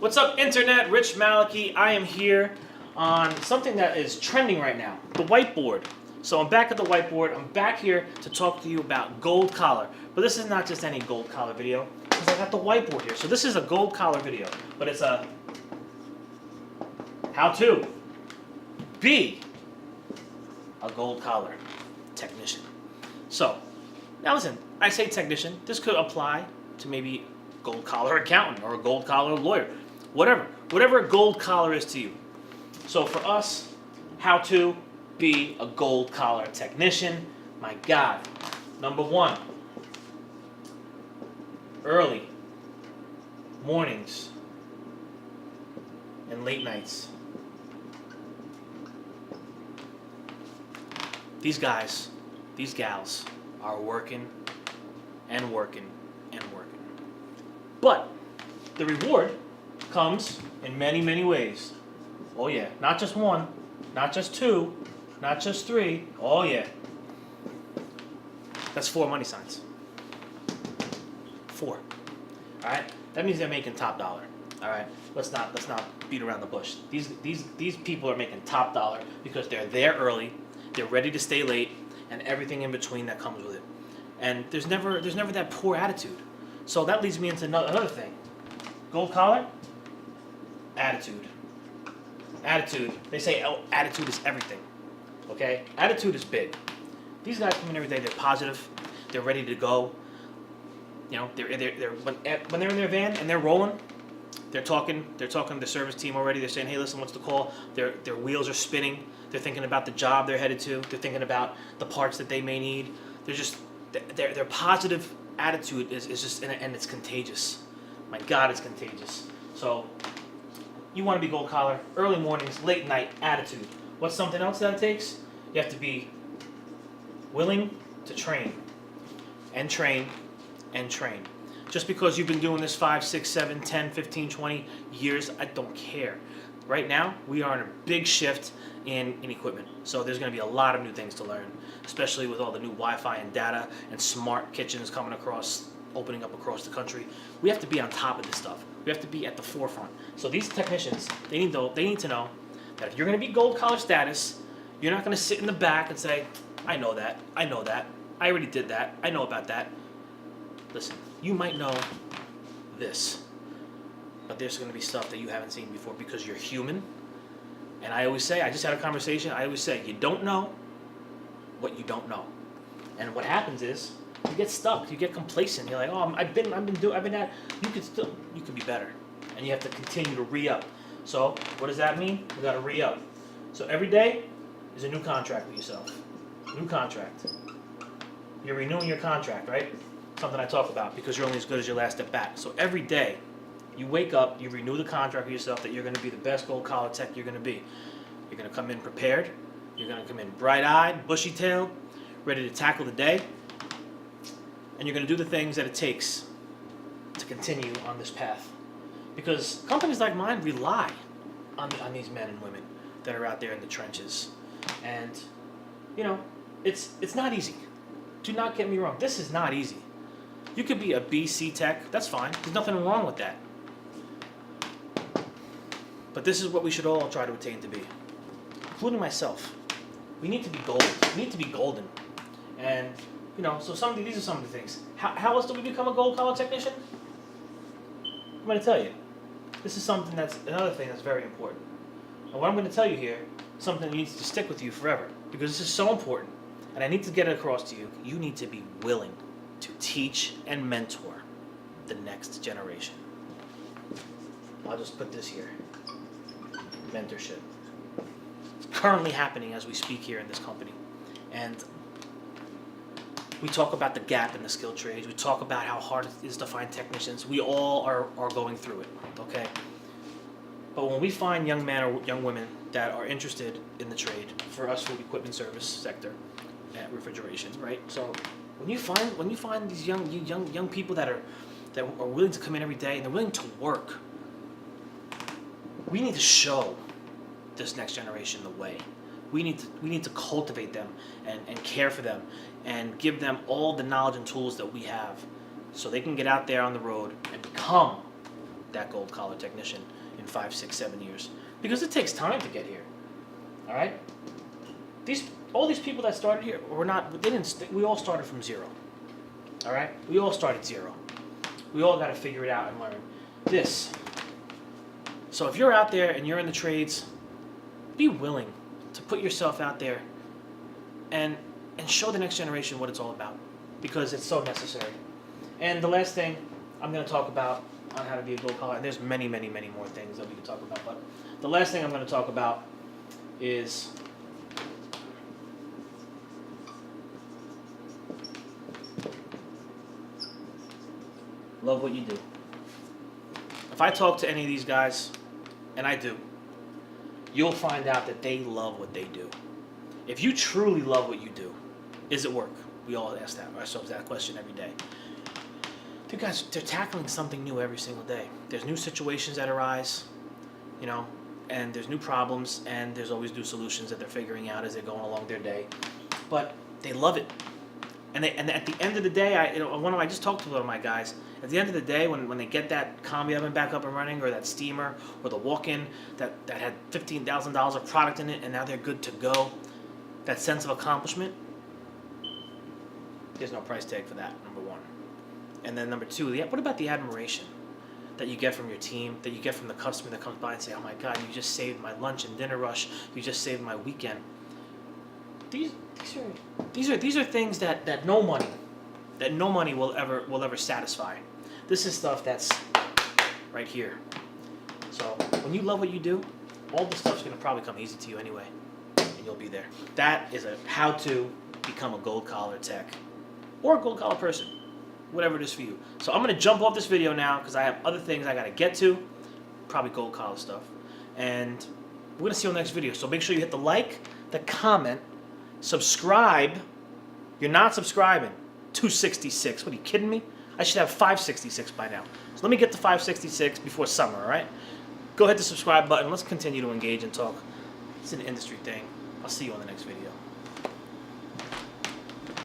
What's up, Internet? Rich Maliki. I am here on something that is trending right now, the whiteboard. So I'm back at the whiteboard. I'm back here to talk to you about gold collar. But this is not just any gold collar video, because I got the whiteboard here. So this is a gold collar video, but it's a how to be a gold collar technician. So now listen, I say technician. This could apply to maybe gold collar accountant or a gold collar lawyer, whatever a gold collar is to you. So for us, how to be a gold collar technician. My God, number one, early mornings and late nights. These guys, these gals are working and working and working. But the reward comes in many, many ways. Oh yeah, not just one, not just two, not just three. Oh yeah. That's 4 money signs. 4. All right? That means they're making top dollar. All right? Let's not beat around the bush. These people are making top dollar because they're there early, they're ready to stay late, and everything in between that comes with it. And there's never that poor attitude. So that leads me into another thing. Gold collar, attitude. Attitude. They say attitude is everything. Okay? Attitude is big. These guys come in every day. They're positive. They're ready to go. You know, they're when they're in their van and they're rolling, they're talking to the service team already. They're saying, "Hey, listen, what's the call?" Their wheels are spinning. They're thinking about the job they're headed to. They're thinking about the parts that they may need. Their positive attitude is just and it's contagious. My God, it's contagious. So you want to be gold collar, early mornings, late night attitude. What's something else that it takes? You have to be willing to train and train and train. Just because you've been doing this 5, 6, 7, 10, 15, 20 years, I don't care. Right now, we are in a big shift in equipment. So there's going to be a lot of new things to learn, especially with all the new Wi-Fi and data and smart kitchens opening up across the country. We have to be on top of this stuff. We have to be at the forefront. So these technicians, they need to know that if you're going to be gold collar status, you're not going to sit in the back and say, I know that, I already did that, I know about that. Listen, you might know this, but there's going to be stuff that you haven't seen before because you're human. And I always say, I just had a conversation, I always say, you don't know what you don't know. And what happens is, you get stuck, you get complacent. You're like, oh, I've been at. You could be better, and you have to continue to re-up. So what does that mean? You got to re-up. So every day is a new contract with yourself. New contract. You're renewing your contract, right? Something I talk about because you're only as good as your last at bat. So every day, you wake up, you renew the contract with yourself that you're going to be the best gold collar tech you're going to be. You're going to come in prepared. You're going to come in bright-eyed, bushy-tailed, ready to tackle the day. And you're going to do the things that it takes to continue on this path. Because companies like mine rely on these men and women that are out there in the trenches. And, you know, it's not easy. Do not get me wrong. This is not easy. You could be a BC tech. That's fine. There's nothing wrong with that. But this is what we should all try to attain to be, including myself. We need to be gold. We need to be golden. And you know, so these are some of the things. How else do we become a gold collar technician? I'm going to tell you. This is another thing that's very important. And what I'm going to tell you here is something that needs to stick with you forever because this is so important. And I need to get it across to you. You need to be willing to teach and mentor the next generation. I'll just put this here. Mentorship. It's currently happening as we speak here in this company. And we talk about the gap in the skilled trades. We talk about how hard it is to find technicians. We all are going through it, okay? But when we find young men or young women that are interested in the trade, for us, food equipment service sector, at refrigeration, right? So when you find these young people that are willing to come in every day and they're willing to work, we need to show this next generation the way. We need to cultivate them and care for them and give them all the knowledge and tools that we have so they can get out there on the road and become that gold collar technician in 5, 6, 7 years, because it takes time to get here. All right. All these people that started here were not. They didn't. We all started from zero. All right. We all started zero. We all got to figure it out and learn this. So if you're out there and you're in the trades, be willing to put yourself out there and show the next generation what it's all about, because it's so necessary. And the last thing I'm going to talk about on how to be a gold collar, and there's many, many, many more things that we can talk about, but the last thing I'm going to talk about is love what you do. If I talk to any of these guys, and I do, you'll find out that they love what they do. If you truly love what you do, is it work? We all ask ourselves that question every day. You guys, they're tackling something new every single day. There's new situations that arise, and there's new problems, and there's always new solutions that they're figuring out as they're going along their day. But they love it. And at the end of the day, I just talked to one of my guys. At the end of the day, when they get that combi oven back up and running, or that steamer, or the walk-in that had $15,000 of product in it, and now they're good to go, that sense of accomplishment, there's no price tag for that, number one. And then number two, what about the admiration that you get from your team, that you get from the customer that comes by and say, "Oh my God, you just saved my lunch and dinner rush. You just saved my weekend." These are things that no money will ever satisfy. This is stuff that's right here. So when you love what you do, all this stuff's gonna probably come easy to you anyway, and you'll be there. That is a how to become a gold collar tech or a gold collar person, whatever it is for you. So I'm gonna jump off this video now because I have other things I gotta get to, probably gold collar stuff, and we're gonna see you on the next video. So make sure you hit the like, the comment, subscribe. You're not subscribing. 266. What, are you kidding me? I should have 566 by now. So let me get to 566 before summer, all right? Go hit the subscribe button. Let's continue to engage and talk. It's an industry thing. I'll see you on the next video.